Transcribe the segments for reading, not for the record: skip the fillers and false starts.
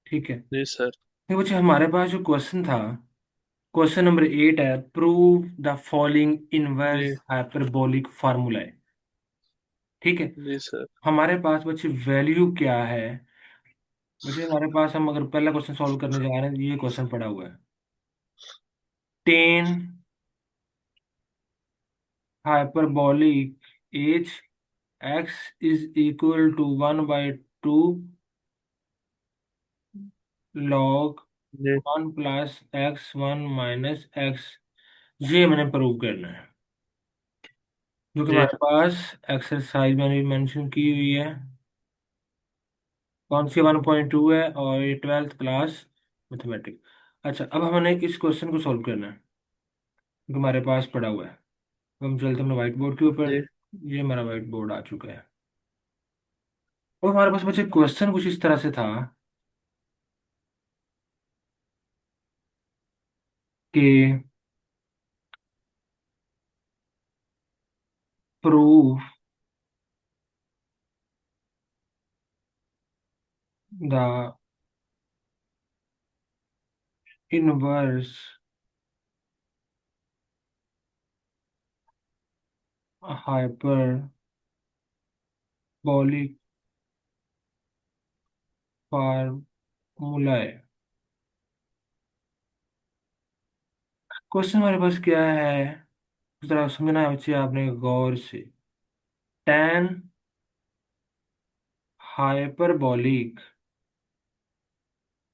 ठीक है। जी सर। देखो बच्चे, हमारे पास जो क्वेश्चन था, क्वेश्चन नंबर 8 है, प्रूव द फॉलोइंग इनवर्स जी। Hyperbolic formula. ठीक है। जी सर। हमारे पास बच्चे वैल्यू क्या है। बच्चे हमारे पास, हम अगर पहला क्वेश्चन सॉल्व करने जा रहे हैं, ये क्वेश्चन पड़ा हुआ है। Tan hyperbolic h x is equal to 1/2 log जी। 1 + x1 - x, ये मैंने प्रूव करना है। जो कि जी। हमारे पास एक्सरसाइज मैंने भी मेंशन की हुई है। कौन सी? 1.2 है, और ये 12th क्लास मैथमेटिक्स। अच्छा, अब हमने इस क्वेश्चन को सॉल्व करना है जो हमारे पास पड़ा हुआ है। अब हम चलते हैं अपने व्हाइट बोर्ड के ऊपर। जी। ये हमारा व्हाइट बोर्ड आ चुका है। और हमारे पास बच्चे क्वेश्चन कुछ इस तरह से था कि prove the inverse hyperbolic formula. Question हमारे पास क्या है, उस तरह समझना है बच्चे आपने गौर से। टेन हाइपरबोलिक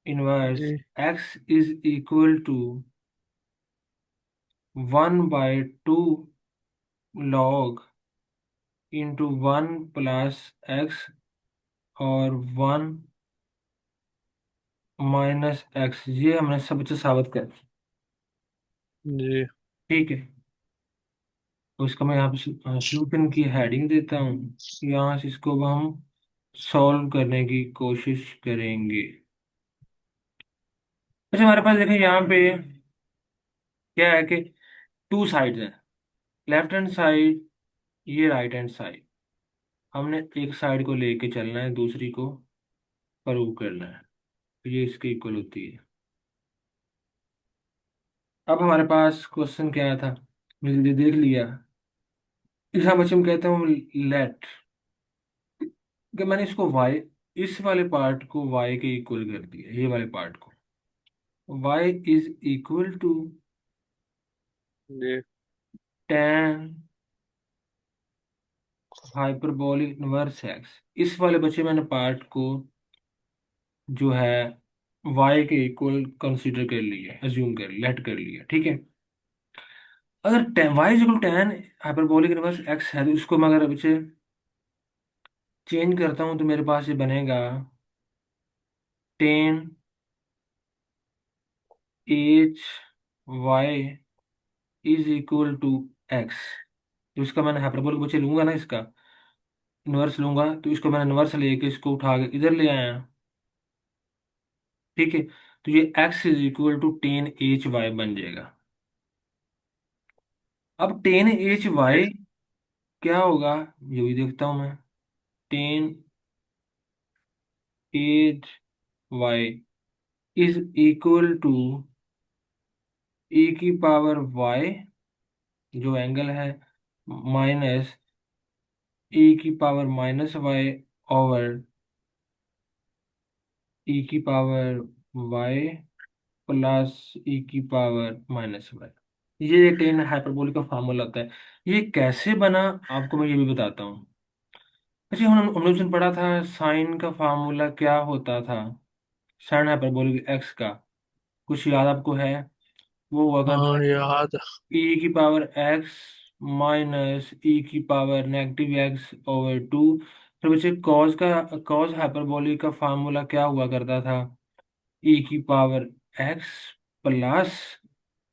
इनवर्स जी। X is equal to 1/2 log into 1 + x, और 1 - x, ये हमने सब बच्चे साबित कर। जी। ठीक है। तो इसका मैं यहाँ पे सॉल्यूशन की हेडिंग देता हूँ। यहाँ से इसको अब हम सॉल्व करने की कोशिश करेंगे। अच्छा, हमारे पास देखें यहाँ पे क्या है कि टू साइड्स हैं। लेफ्ट हैंड साइड, ये राइट हैंड साइड। हमने एक साइड को लेके चलना है, दूसरी को प्रूव करना है। तो ये इसके इक्वल होती है। अब हमारे पास क्वेश्चन क्या आया था, मैंने देख लिया। यहाँ बच्चे हम कहते हैं लेट, कि मैंने इसको y, इस वाले पार्ट को y के इक्वल कर दिया, ये वाले पार्ट को। y इज इक्वल टू जी। 10 हाइपरबोलिक इनवर्स x। इस वाले बच्चे मैंने पार्ट को जो है y के इक्वल कंसीडर कर लिया, एज्यूम कर लिया, लेट कर लिया। ठीक है। अगर y is equal 10 hyperbolic inverse x है, तो इसको मैं अगर बच्चे चेंज करता हूँ, तो मेरे पास ये बनेगा 10 hy is equal to x। तो इसका मैंने हाइपरबोलिक बच्चे लूंगा ना, इसका इनवर्स लूंगा, तो इसको मैंने इनवर्स लेके इसको उठा के इधर ले आया। ठीक है। तो ये x is equal to 10hy बन जाएगा। अब 10hy जी। क्या होगा, ये भी देखता हूं मैं। 10hy is equal to e⁻y, जो एंगल है, minus e⁻−y over e⁻y plus e⁻−y। ये 10 हाइपरबोलिक का फार्मूला होता है। ये कैसे बना, आपको मैं ये भी बताता हूँ। अच्छा, हमने उस दिन पढ़ा था साइन का फार्मूला क्या होता था। साइन हाइपरबोलिक एक्स का कुछ याद आपको है? वो हुआ करता हाँ है याद। e⁻x minus e⁻−x over 2। फिर बच्चे कॉज हाइपरबोलिक का फार्मूला क्या हुआ करता था? e⁻x plus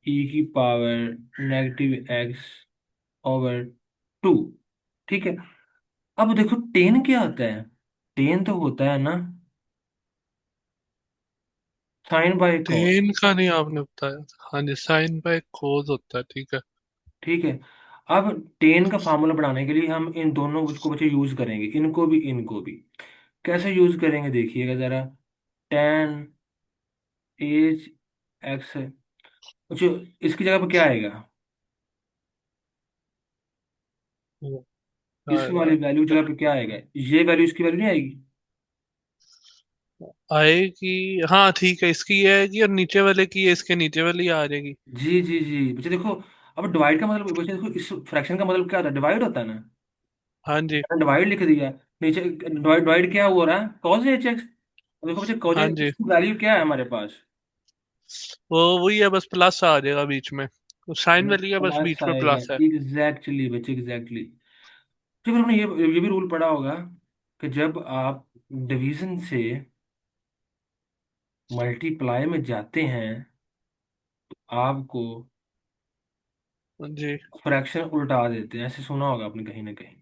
e⁻−x over 2। ठीक है। अब देखो, टेन क्या होता है? टेन तो होता है ना साइन बाय कॉस। टेन का नहीं आपने बताया। हाँ जी, साइन बाय कोस होता है, ठीक है। ठीक है। अब टेन का फार्मूला बनाने के लिए हम इन दोनों उसको बच्चे यूज करेंगे, इनको भी इनको भी। कैसे यूज करेंगे देखिएगा जरा। टेन एज एक्स है। अच्छा, इसकी जगह पर क्या आएगा? इस वाली वैल्यू जगह पे क्या आएगा? ये वैल्यू इसकी वैल्यू नहीं आएगी? आएगी। हाँ ठीक है, इसकी ये आएगी और नीचे वाले की ये इसके नीचे वाली आ जाएगी। जी जी जी बच्चे देखो, अब डिवाइड का मतलब, बच्चे देखो इस फ्रैक्शन का मतलब क्या होता है? डिवाइड होता है ना। हाँ जी। डिवाइड लिख दिया। नीचे डिवाइड डिवाइड क्या हो रहा है? Cause H x. देखो बच्चे कॉज हाँ एच जी, की वैल्यू क्या है हमारे पास? वो वही है, बस प्लस आ जाएगा बीच में। तो साइन वाली है, बस प्लस बीच में आएगा। प्लस है। एग्जैक्टली बच्चे, एग्जैक्टली। तो फिर हमने ये भी रूल पढ़ा होगा कि जब आप डिवीजन से मल्टीप्लाई में जाते हैं, आपको जी। फ्रैक्शन उल्टा देते हैं। ऐसे सुना होगा आपने कहीं ना कहीं।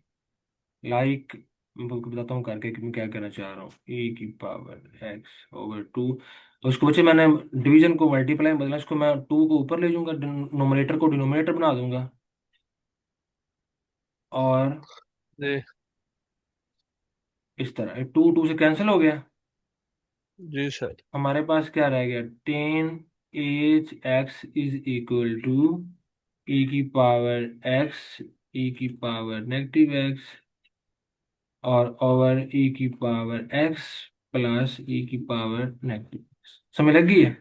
लाइक, मैं आपको बताता हूँ करके कि मैं क्या करना चाह रहा हूँ। ए की पावर एक्स ओवर टू, उसको बच्चे मैंने डिवीजन को मल्टीप्लाई में बदला, इसको मैं टू को ऊपर ले जाऊंगा, नोमिनेटर को डिनोमिनेटर बना दूंगा। और जी। इस तरह टू टू से कैंसिल हो गया। जी सर। हमारे पास क्या रह गया? Tan h x is equal to e की पावर एक्स, ई की पावर नेगेटिव एक्स, और ओवर ई की पावर एक्स प्लस ई की पावर नेगेटिव एक्स। समझ लग गई है?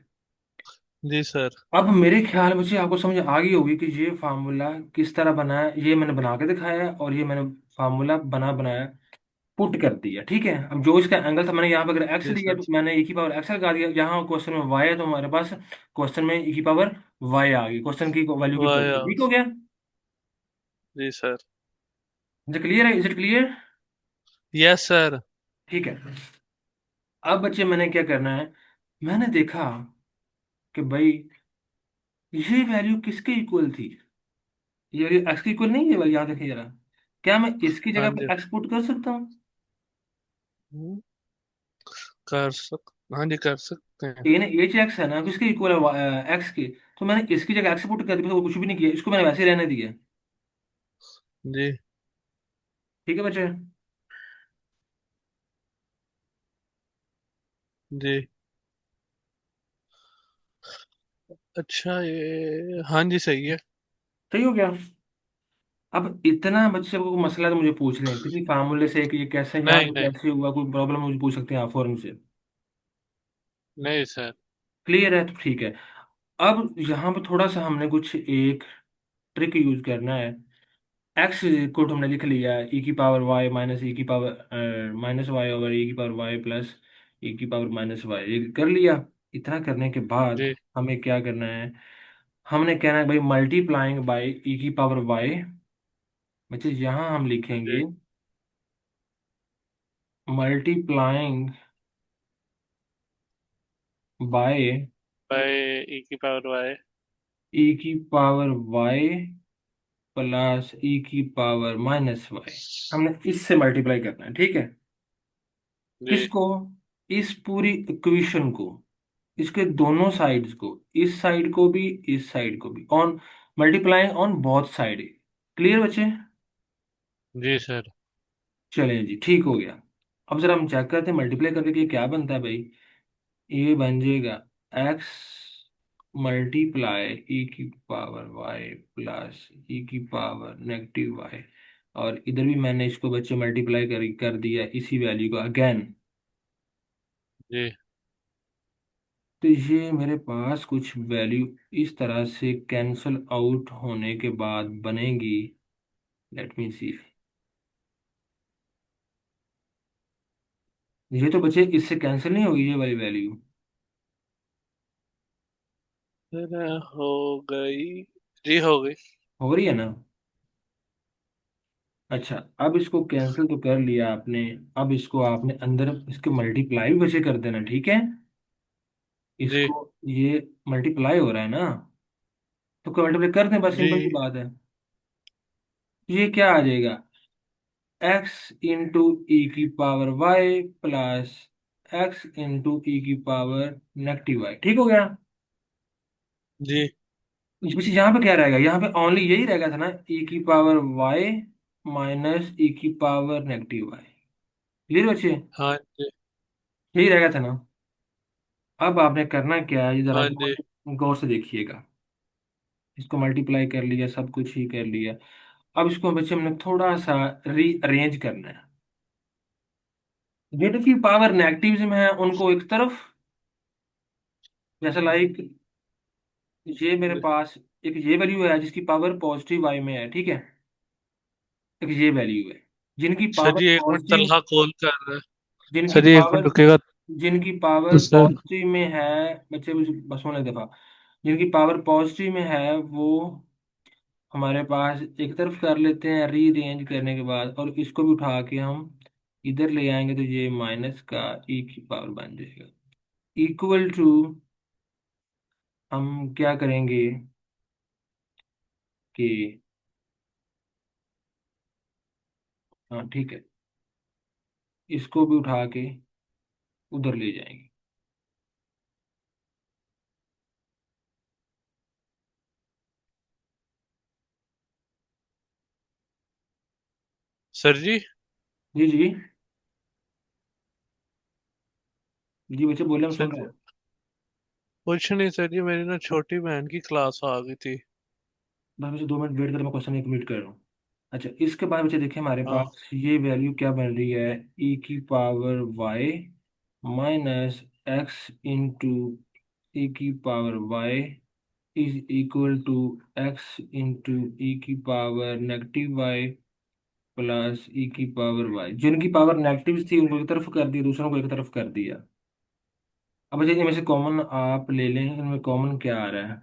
जी सर। अब मेरे ख्याल में से आपको समझ आ गई होगी कि ये फार्मूला किस तरह बना है। ये मैंने बना के दिखाया है, और ये मैंने फार्मूला बना बनाया पुट कर दिया। ठीक है, अब जो इसका एंगल था, मैंने यहाँ पे अगर एक्स जी लिया सर। तो मैंने e की पावर एक्स लगा दिया। यहाँ क्वेश्चन में वाई है तो हमारे पास क्वेश्चन में e की पावर वाई आ गई, क्वेश्चन की वैल्यू की वाह। प्रॉपर्टी। ठीक हो गया? जी सर। इज क्लियर है? Is it clear? Yes sir. ठीक है। अब बच्चे मैंने क्या करना है, मैंने देखा कि भाई ये वैल्यू किसके इक्वल थी? ये एक्स की इक्वल नहीं है भाई, यहाँ देखिए जरा। क्या मैं इसकी हाँ जगह जी। पे एक्स पुट कर सकता हूँ? हम्म, कर सक हाँ जी, कर सकते हैं। ए ने एच एक्स है ना, किसके इक्वल है? एक्स के। तो मैंने इसकी जगह एक्स पुट कर दिया, तो कुछ भी नहीं किया, इसको मैंने वैसे ही रहने दिया। जी। ठीक है बच्चे? जी। अच्छा, ये हाँ जी सही है। सही हो गया। अब इतना बच्चे को मसला तो मुझे पूछ लें किसी फार्मूले से कि ये कैसे, यहाँ नहीं पे नहीं। कैसे हुआ, कोई प्रॉब्लम मुझे पूछ सकते हैं आप फौरन से। नहीं सर। क्लियर है? तो ठीक है। अब यहाँ पे थोड़ा सा हमने कुछ एक ट्रिक यूज करना है। एक्स को तो हमने लिख लिया, ई की पावर वाई माइनस ई की power minus Y over e की पावर वाई प्लस ई की पावर माइनस वाई, ये कर लिया। इतना करने के बाद जी। हमें क्या करना है? हमने कहना है भाई मल्टीप्लाइंग बाय ई की पावर वाई। बच्चे यहाँ हम जी। लिखेंगे मल्टीप्लाइंग बाय बाय ई की पावर वाई। ई की पावर वाई प्लस ई की पावर माइनस वाई। हमने इससे मल्टीप्लाई करना है, ठीक है? जी। किसको? इस पूरी इक्वेशन को, इसके दोनों साइड्स को, इस साइड को भी, इस साइड को भी, on multiplying on both side. Clear बच्चे? जी सर। चलें जी, ठीक हो गया। अब जरा हम चेक करते हैं मल्टीप्लाई करके कि क्या बनता है भाई। ये बन जाएगा एक्स मल्टीप्लाई ई की पावर वाई प्लस ई की पावर नेगेटिव वाई। और इधर भी मैंने इसको बच्चे मल्टीप्लाई कर दिया इसी वैल्यू को अगेन। जी। तो ये मेरे पास कुछ वैल्यू इस तरह से कैंसल आउट होने के बाद बनेगी। लेट मी सी। ये तो बच्चे इससे कैंसिल नहीं होगी ये वाली वैल्यू। सर हो गई। जी हो गई। हो रही है ना? अच्छा, अब इसको कैंसिल तो कर लिया आपने। अब इसको आपने अंदर इसके मल्टीप्लाई भी बचे कर देना, ठीक है? जी। इसको, ये मल्टीप्लाई हो रहा है ना, तो मल्टीप्लाई कर दें, बस सिंपल सी जी। बात है। ये क्या आ जाएगा? एक्स इंटू ई की power y plus x into e की पावर नेगेटिव वाई। ठीक हो गया? जी। पीछे यहाँ पे क्या रहेगा? यहाँ पे ओनली यही रहेगा था ना, ई की पावर वाई माइनस ई की पावर नेगेटिव वाई। क्लियर बच्चे? हाँ जी। यही रहेगा था ना? अब आपने करना क्या है, ये जरा हाँ गौर जी। से गौर से देखिएगा। इसको मल्टीप्लाई कर लिया, सब कुछ ही कर लिया। अब इसको बच्चे हमने थोड़ा सा रीअरेंज करना है। जिनकी पावर नेगेटिव में है उनको एक तरफ, जैसे लाइक ये मेरे पास एक ये वैल्यू है जिसकी पावर पॉजिटिव वाई में है, ठीक है। एक ये वैल्यू है जिनकी सर पावर जी एक मिनट, पॉजिटिव, तनख्वाह कॉल कर रहा है। जिनकी सर जी एक मिनट पावर रुकेगा। जिनकी तो पावर सर। पॉजिटिव में है, बच्चे बस होने दफा, जिनकी पावर पॉजिटिव में है वो हमारे पास एक तरफ कर लेते हैं रीअरेंज करने के बाद, और इसको भी उठा के हम इधर ले आएंगे तो ये माइनस का ई की पावर बन जाएगा, इक्वल टू, हम क्या करेंगे कि, हाँ ठीक है, इसको भी उठा के उधर ले जाएंगे। सर जी। जी जी। जी बच्चे बोले, हम सर सुन रहे जी हैं। कुछ नहीं सर जी, मेरी ना छोटी बहन की क्लास आ गई थी। बस मुझे 2 मिनट वेट कर, मैं क्वेश्चन एक मिनट कर रहा हूँ। अच्छा, इसके बाद बच्चे देखिए हमारे हाँ पास ये वैल्यू क्या बन रही है, ई की power y minus x into e की power y is equal to x into e की power negative y plus e की पावर वाई। जिनकी पावर नेगेटिव थी उनको एक तरफ कर दिया, दूसरों को एक तरफ कर दिया। अब बच्चे इनमें से कॉमन आप ले लें, इनमें कॉमन क्या आ रहा है।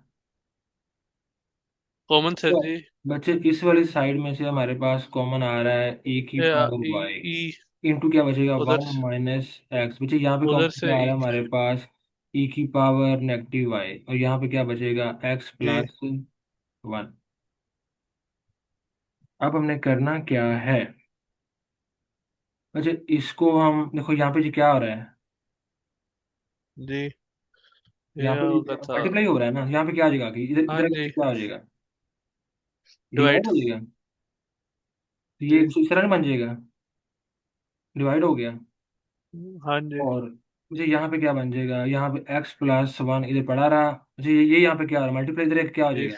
कॉमन सर तो जी। बच्चे इस वाली साइड में से हमारे पास कॉमन आ रहा है ए की power e y e into क्या बचेगा, उधर वन माइनस एक्स। बच्चे यहाँ पे उधर कॉमन से क्या आ रहा ई। है हमारे पास, ई की पावर नेगेटिव वाई, और यहाँ पे क्या बचेगा, एक्स जी प्लस वन। अब हमने करना क्या है, अच्छा इसको हम देखो यहाँ पे जी क्या हो रहा है, जी। यहाँ ये पे होगा था। मल्टीप्लाई हो रहा है ना, यहाँ पे क्या आ जाएगा कि इधर हाँ इधर जी। क्या हो जाएगा, डिवाइड डिवाइड। हो जाएगा। तो ये जी। इस तरह बन जाएगा, डिवाइड हो गया। हाँ जी। और मुझे यहाँ पे क्या बन जाएगा, यहाँ पे एक्स प्लस वन इधर पड़ा रहा, मुझे ये यहाँ पे क्या आ रहा है, मल्टीप्लाई इधर क्या हो जी। जाएगा,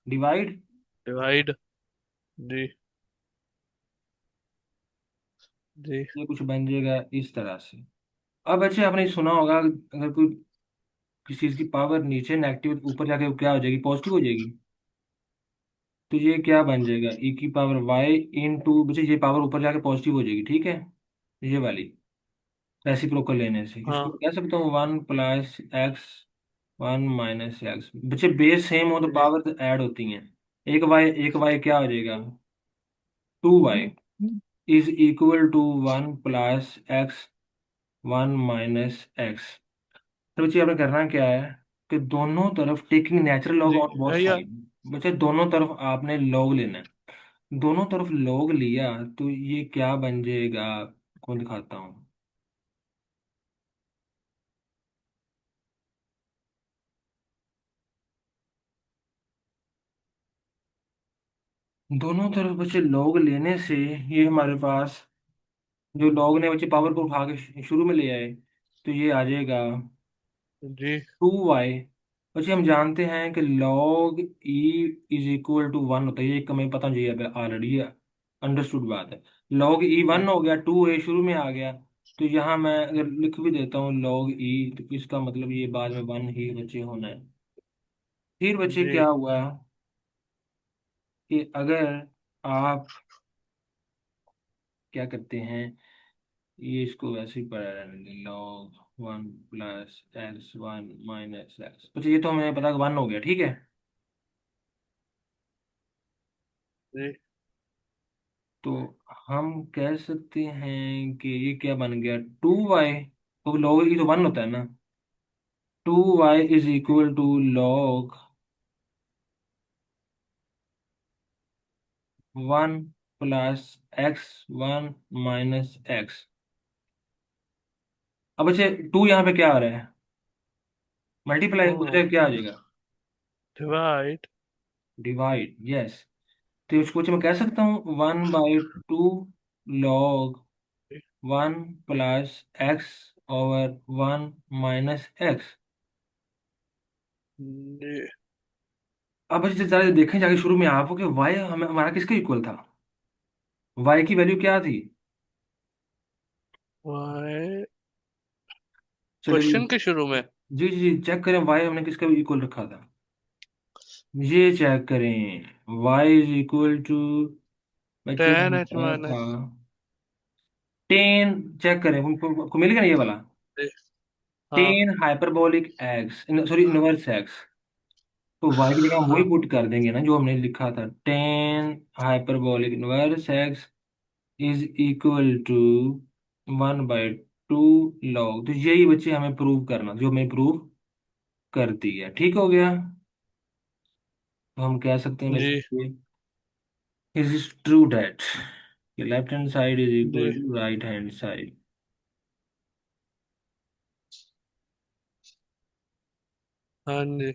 डिवाइड। डिवाइड। जी। जी। ये कुछ बन जाएगा इस तरह से। अब अच्छे आपने सुना होगा, अगर कोई किसी चीज़ की पावर नीचे नेगेटिव, ऊपर जाके वो क्या हो जाएगी, पॉजिटिव हो जाएगी। तो ये क्या बन जाएगा, ई की पावर वाई इन टू, बच्चे ये पावर ऊपर जाके पॉजिटिव हो जाएगी, ठीक है। ये वाली रेसिप्रोकल लेने से इसको हाँ कह सकता हूँ one plus x, one minus x. बच्चे बेस सेम हो तो जी। पावर ऐड होती हैं। एक वाई क्या हो जाएगा, two y is equal to one plus x, one minus x. तो बच्चे आपने करना क्या है कि दोनों तरफ टेकिंग नेचुरल लॉग जी ऑन बोथ भैया। साइड, बच्चे दोनों तरफ आपने लॉग लेना है। दोनों तरफ लॉग लिया तो ये क्या बन जाएगा, कौन दिखाता हूँ। दोनों तरफ बच्चे लॉग लेने से ये हमारे पास, जो लॉग ने बच्चे पावर को उठा के शुरू में ले आए, तो ये आ जाएगा जी। To Y. बच्चे हम जानते हैं कि log e is equal to one होता है, ये एक हमें पता नहीं है ऑलरेडी, अंडरस्टूड बात है। लॉग ई जी। वन हो गया, टू ए शुरू में आ गया, तो यहाँ मैं अगर लिख भी देता हूँ लॉग ई, तो इसका मतलब ये बाद में वन ही बच्चे होना है। फिर बच्चे जी। क्या हुआ कि अगर आप क्या करते हैं, ये इसको वैसे ही पढ़ा रहने दें, log one plus x one minus x. अच्छा ये तो हमें पता वन हो गया, ठीक है। जी। तो हम कह सकते हैं कि ये क्या बन गया, टू वाई, तो लॉग ये तो वन होता है ना, two y is equal to log one plus x one minus x. अब अच्छा टू यहाँ पे क्या आ रहा है, मल्टीप्लाई, उधर क्या आ जाएगा, डिवाइड। Divide, yes. तो इसको मैं कह सकता हूँ one by two log one plus x over 1 - x। जी। अब जैसे जरा देखें जाके शुरू में आपको कि वाई हमें हमारा किसके इक्वल था, वाई की वैल्यू क्या थी। वाई, चलिए क्वेश्चन के शुरू में। जी जी जी चेक करें वाई हमने किसका इक्वल रखा था। ये चेक करें वाई इज इक्वल टू, बच्चे टेन एच हमारा था माइनस। 10। चेक करें आपको मिल गया ना ये वाला। हाँ 10 hyperbolic x, sorry inverse x. तो वाई की जगह हम वही हाँ पुट कर देंगे ना जो हमने लिखा था, 10 hyperbolic inverse x is equal to 1/2 log. तो यही बच्चे हमें प्रूव करना, जो हमें प्रूव कर दिया, ठीक हो गया। तो हम कह सकते हैं जी। बच्चे is is true that left hand side is जी। Equal to right hand side. हाँ जी।